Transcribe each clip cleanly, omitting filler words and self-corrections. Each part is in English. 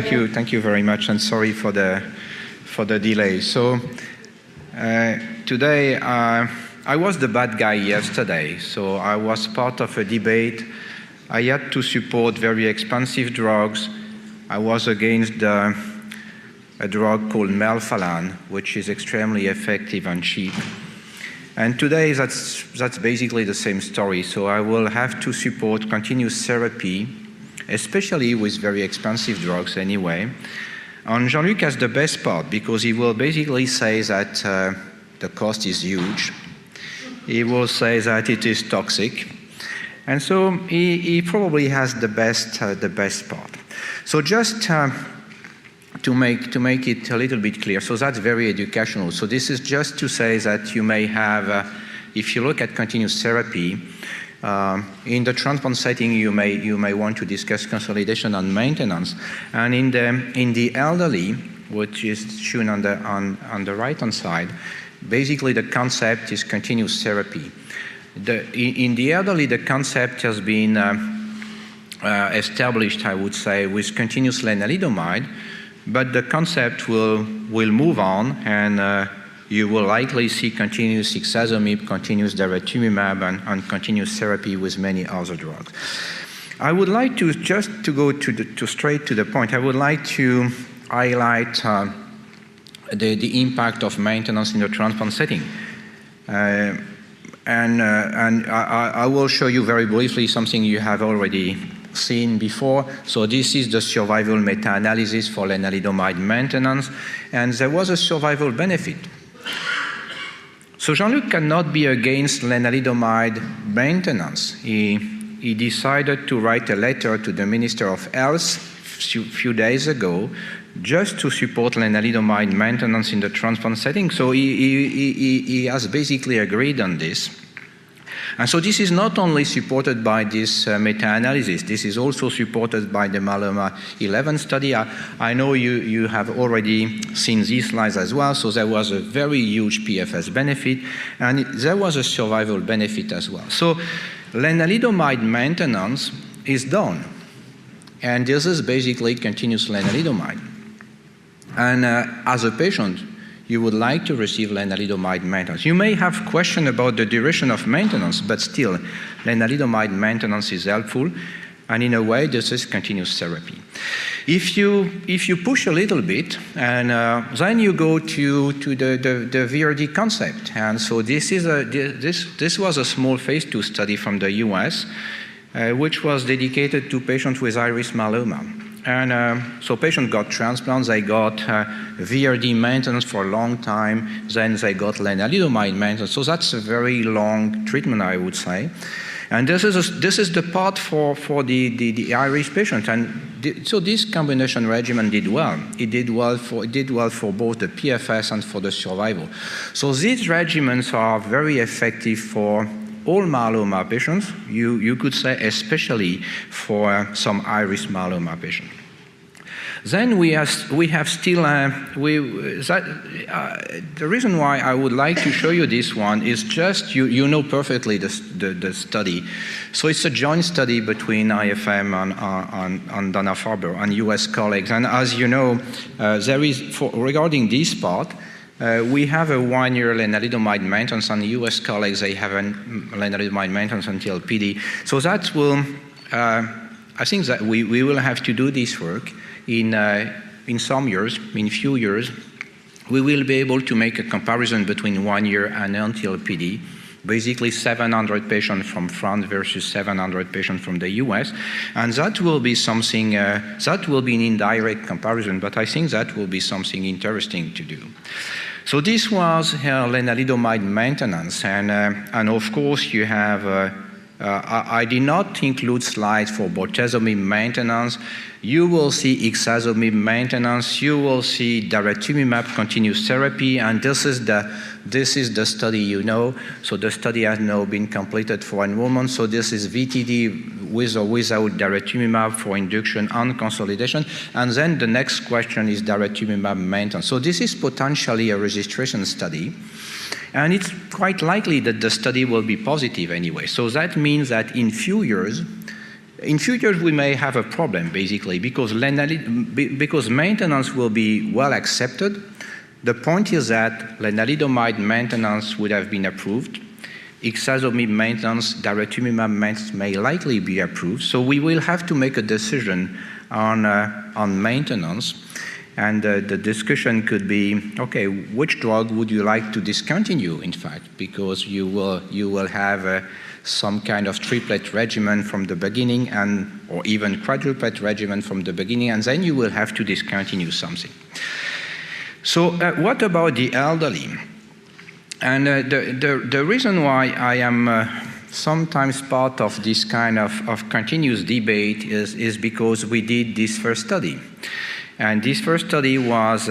thank you very much, and sorry for the delay. So today I was the bad guy yesterday. So I was part of a debate. I had to support very expensive drugs. I was against a drug called melphalan, which is extremely effective and cheap. And today, that's basically the same story. So I will have to support continuous therapy, especially with very expensive drugs anyway. And Jean-Luc has the best part, because he will basically say that the cost is huge. He will say that it is toxic. And so he probably has the best part. So just to make it a little bit clear, so that's very educational. So this is just to say that you may have, if you look at continuous therapy, in the transplant setting, you may want to discuss consolidation and maintenance. And in the elderly, which is shown on the right-hand side, basically the concept is continuous therapy. In the elderly, the concept has been established, I would say, with continuous lenalidomide. But the concept will move on, and you will likely see continuous ixazomib, continuous daratumumab, and continuous therapy with many other drugs. I would like to just to go straight to the point. I would like to highlight the impact of maintenance in the transplant setting, and I will show you very briefly something you have already seen before. So this is the survival meta-analysis for lenalidomide maintenance, and there was a survival benefit. So Jean-Luc cannot be against lenalidomide maintenance. He decided to write a letter to the Minister of Health a few days ago just to support lenalidomide maintenance in the transplant setting. So he has basically agreed on this. And so this is not only supported by this meta-analysis, this is also supported by the MYELOMA 11 study. I know you have already seen these slides as well, so there was a very huge PFS benefit, and there was a survival benefit as well. So lenalidomide maintenance is done, and this is basically continuous lenalidomide. And as a patient, you would like to receive lenalidomide maintenance. You may have questions about the duration of maintenance, but still, lenalidomide maintenance is helpful, and in a way, this is continuous therapy. If you push a little bit, and then you go to the VRD concept, and so this was a small phase 2 study from the US, which was dedicated to patients with iris myeloma. And so patients got transplants, they got VRD maintenance for a long time, then they got lenalidomide maintenance. So that's a very long treatment, I would say. And this is the part for the iris patient. And so this combination regimen did well. It did well for both the PFS and for the survival. So these regimens are very effective for all myeloma patients, you could say, especially for some iris myeloma patients. Then we have still, the reason why I would like to show you this one is just, you know perfectly the study. So it's a joint study between IFM and Dana-Farber and US colleagues. And as you know, there is, regarding this part, we have a 1-year lenalidomide maintenance, and the US colleagues, they have a lenalidomide maintenance until PD. So that will, I think that we will have to do this work in some years, in few years. We will be able to make a comparison between 1 year and until PD, basically 700 patients from France versus 700 patients from the US. And that will be something, that will be an indirect comparison, but I think that will be something interesting to do. So this was lenalidomide maintenance, and of course you have, I did not include slides for bortezomib maintenance. You will see ixazomib maintenance. You will see daratumumab continuous therapy, and this is the study you know. So the study has now been completed for enrollment. So this is VTD with or without daratumumab for induction and consolidation. And then the next question is daratumumab maintenance. So this is potentially a registration study. And it's quite likely that the study will be positive anyway. So that means that in few years, In future, we may have a problem, basically, because maintenance will be well accepted. The point is that lenalidomide maintenance would have been approved. Ixazomib maintenance, daratumumab maintenance may likely be approved. So we will have to make a decision on maintenance. And the discussion could be, okay, which drug would you like to discontinue, in fact, because you will have some kind of triplet regimen from the beginning, or even quadruplet regimen from the beginning, and then you will have to discontinue something. So what about the elderly? And the reason why I am sometimes part of this kind of continuous debate is because we did this first study. And this first study was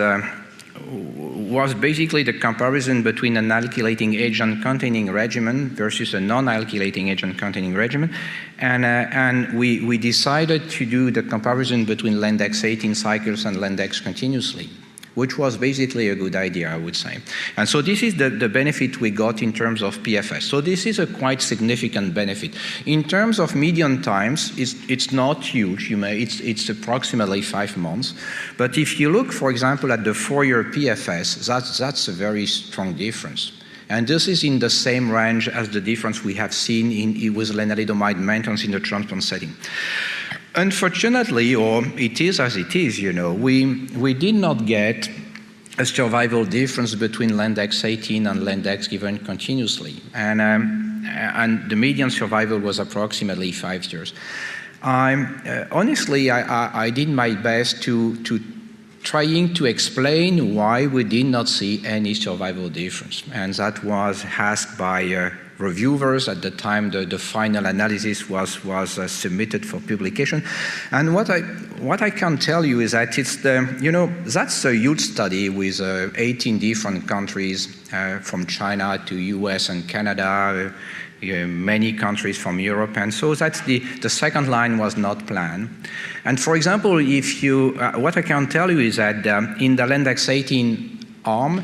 basically the comparison between an alkylating agent-containing regimen versus a non-alkylating agent-containing regimen. And we decided to do the comparison between Lendex 18 cycles and Lendex continuously, which was basically a good idea, I would say. And so this is the benefit we got in terms of PFS. So this is a quite significant benefit. In terms of median times, it's not huge. It's approximately 5 months. But if you look, for example, at the 4-year PFS, that's a very strong difference. And this is in the same range as the difference we have seen with lenalidomide maintenance in the transplant setting. Unfortunately, or it is as it is, we did not get a survival difference between Lendex 18 and Lendex given continuously. And the median survival was approximately 5 years. Honestly, I did my best to trying to explain why we did not see any survival difference. And that was asked by reviewers at the time the final analysis was submitted for publication. And what I can tell you is that it's that's a huge study with 18 different countries from China to US and Canada, many countries from Europe, and so that's the second line was not planned. And for example, what I can tell you is that in the Lendex 18 arm,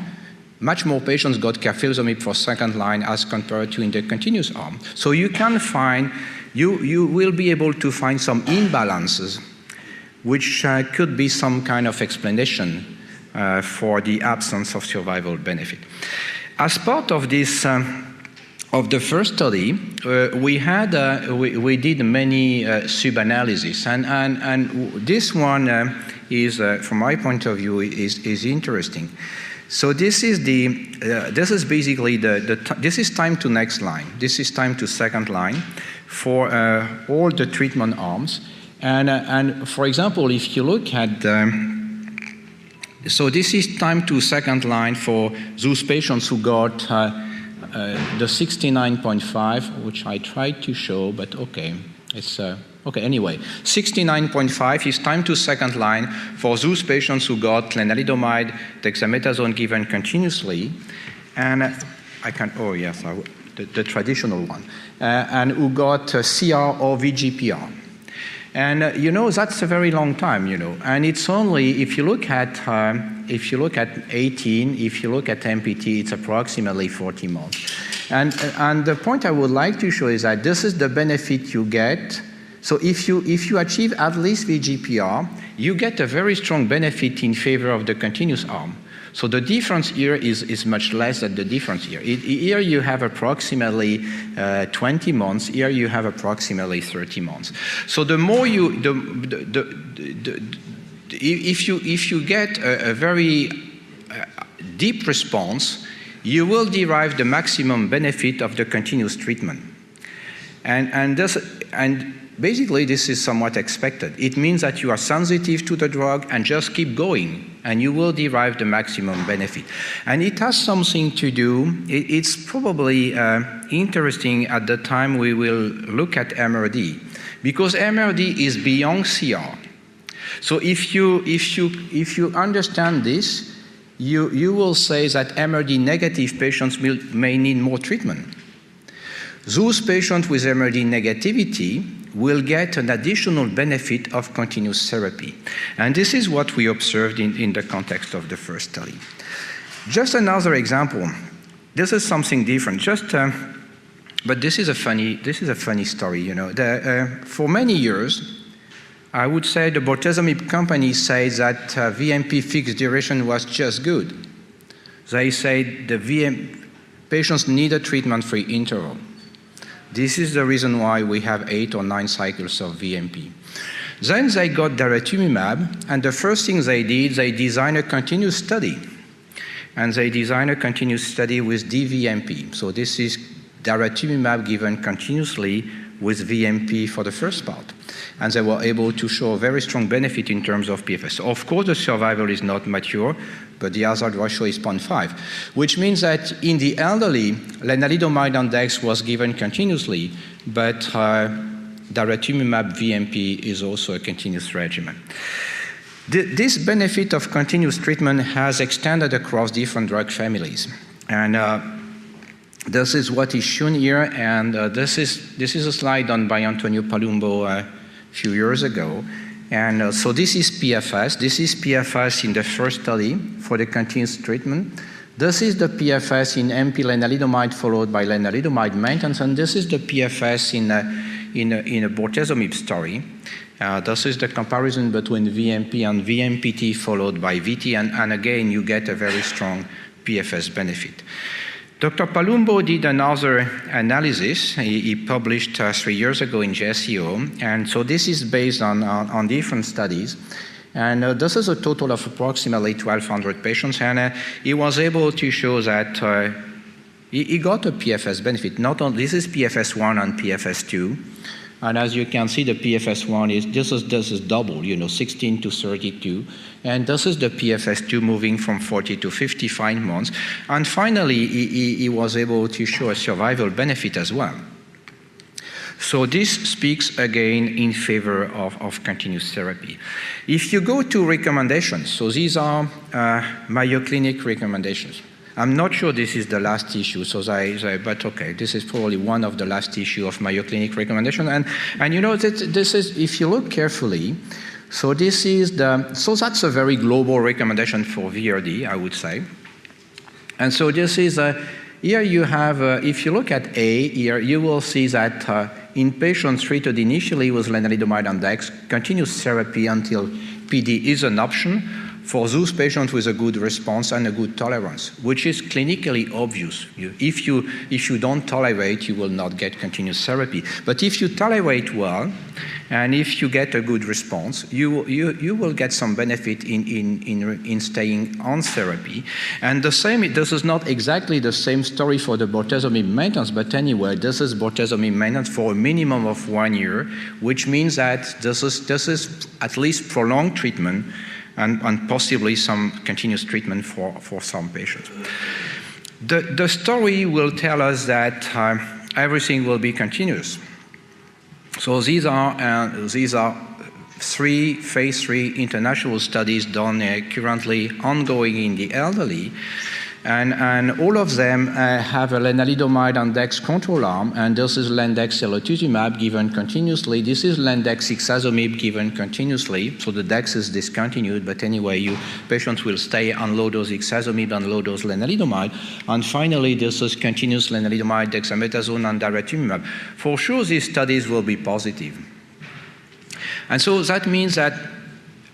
much more patients got carfilzomib for second line as compared to in the continuous arm. So you can find, you will be able to find some imbalances, which could be some kind of explanation for the absence of survival benefit. As part of this, of the first study, we did many sub-analyses, and this one is, from my point of view, is interesting. So this is basically this is time to next line. This is time to second line for all the treatment arms. And for example, if you look at so this is time to second line for those patients who got the 69.5, which I tried to show, but okay, it's okay, anyway, 69.5 is time to second line for those patients who got lenalidomide, dexamethasone given continuously, and oh yes, the traditional one, and who got CR or VGPR. And that's a very long time, and it's only, if you look at 18, if you look at MPT, it's approximately 40 months. And the point I would like to show is that this is the benefit you get. So if you achieve at least VGPR, you get a very strong benefit in favor of the continuous arm. So the difference here is much less than the difference here. Here you have approximately 20 months. Here you have approximately 30 months. So the more if you get a very deep response, you will derive the maximum benefit of the continuous treatment. And basically, this is somewhat expected. It means that you are sensitive to the drug and just keep going, and you will derive the maximum benefit. And it has something to do, it's probably interesting at the time we will look at MRD, because MRD is beyond CR. So if you understand this, you will say that MRD negative patients may need more treatment. Those patients with MRD negativity will get an additional benefit of continuous therapy. And this is what we observed in the context of the first study. Just another example. This is something different. Just But this is a funny story, you know. For many years, I would say the bortezomib company says that VMP fixed duration was just good. They say the patients need a treatment-free interval. This is the reason why we have 8 or 9 cycles of VMP. Then they got daratumumab, and the first thing they did, they designed a continuous study. And they designed a continuous study with DVMP. So this is daratumumab given continuously with VMP for the first part. And they were able to show a very strong benefit in terms of PFS. So of course, the survival is not mature, but the hazard ratio is 0.5, which means that in the elderly, lenalidomide and dex was given continuously, but daratumumab VMP is also a continuous regimen. This benefit of continuous treatment has extended across different drug families. And this is what is shown here, and this is a slide done by Antonio Palumbo a few years ago. And so this is PFS. This is PFS in the first study for the continuous treatment. This is the PFS in MP lenalidomide followed by lenalidomide maintenance, and this is the PFS in a bortezomib story. This is the comparison between VMP and VMPT followed by VT, and again, you get a very strong PFS benefit. Dr. Palumbo did another analysis. He published 3 years ago in JSCO, and so this is based on different studies. And this is a total of approximately 1,200 patients, and he was able to show that he got a PFS benefit. Not only this is PFS1 and PFS2, and as you can see, the PFS1 is this is double, you know, 16 to 32, and this is the PFS2 moving from 40 to 55 months. And finally, he was able to show a survival benefit as well. So this speaks again in favor of continuous therapy. If you go to recommendations, so these are Mayo Clinic recommendations. I'm not sure this is the last issue, but okay, this is probably one of the last issue of Mayo Clinic recommendation. And you know, this is, if you look carefully, so this is so that's a very global recommendation for VRD, I would say. And so this is, here you have, if you look at A, here you will see that in patients treated initially with lenalidomide and dex, continuous therapy until PD is an option for those patients with a good response and a good tolerance, which is clinically obvious. If you don't tolerate, you will not get continuous therapy. But if you tolerate well, and if you get a good response, you will get some benefit in staying on therapy. And the same, this is not exactly the same story for the bortezomib maintenance, but anyway, this is bortezomib maintenance for a minimum of 1 year, which means that this is at least prolonged treatment, and possibly some continuous treatment for some patients. The story will tell us that everything will be continuous. So these are 3 phase 3 international studies done currently ongoing in the elderly. And all of them have a lenalidomide and dex control arm, and this is lendex elotuzumab given continuously. This is lendex ixazomib given continuously, so the dex is discontinued, but anyway, patients will stay on low-dose ixazomib and low-dose lenalidomide. And finally, this is continuous lenalidomide, dexamethasone, and daratumumab. For sure, these studies will be positive. And so that means that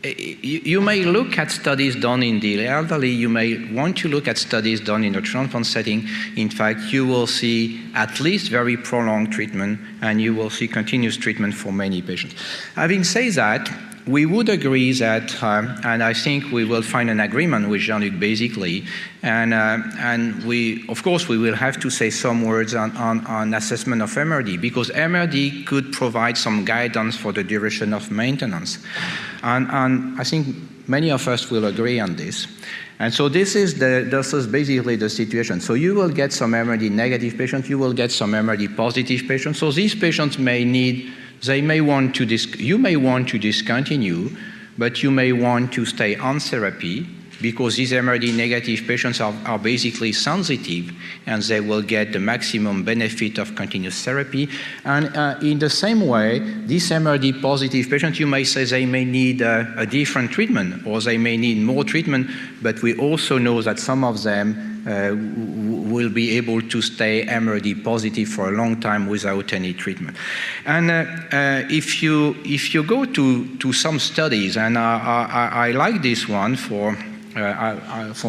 you may look at studies done in the elderly, you may want to look at studies done in a transplant setting. In fact, you will see at least very prolonged treatment, and you will see continuous treatment for many patients. Having said that, we would agree that, and I think we will find an agreement with Jean-Luc basically, and we, of course, we will have to say some words on assessment of MRD, because MRD could provide some guidance for the duration of maintenance. And I think many of us will agree on this. And so this is basically the situation. So you will get some MRD negative patients, you will get some MRD positive patients. So these patients may need, you may want to discontinue, but you may want to stay on therapy, because these MRD negative patients are basically sensitive, and they will get the maximum benefit of continuous therapy. And in the same way, these MRD positive patients, you may say they may need a different treatment, or they may need more treatment, but we also know that some of them will be able to stay MRD positive for a long time without any treatment. And if you go to some studies, and I like this one for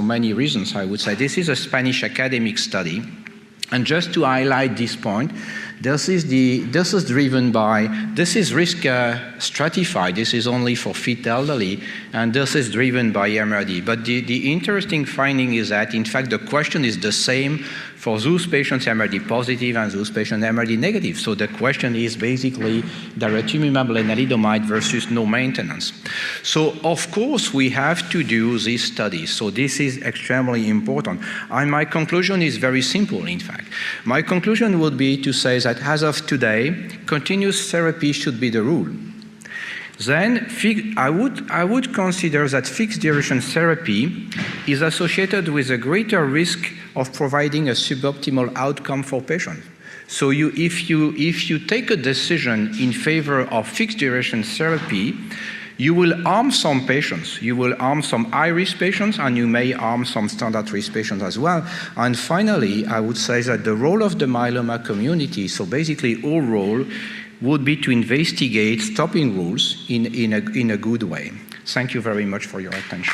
many reasons, I would say. This is a Spanish academic study. And just to highlight this point, this is risk stratified. This is only for fit elderly, and this is driven by MRD. But the interesting finding is that, in fact, the question is the same for those patients MRD positive and those patients MRD negative. So the question is basically daratumumab lenalidomide versus no maintenance. So of course we have to do these studies. So this is extremely important. And my conclusion is very simple, in fact. My conclusion would be to say that as of today, continuous therapy should be the rule. Then I would consider that fixed duration therapy is associated with a greater risk of providing a suboptimal outcome for patients. So if you take a decision in favor of fixed duration therapy, you will harm some patients. You will harm some high-risk patients, and you may harm some standard-risk patients as well. And finally, I would say that the role of the myeloma community, so basically our role, would be to investigate stopping rules in a good way. Thank you very much for your attention.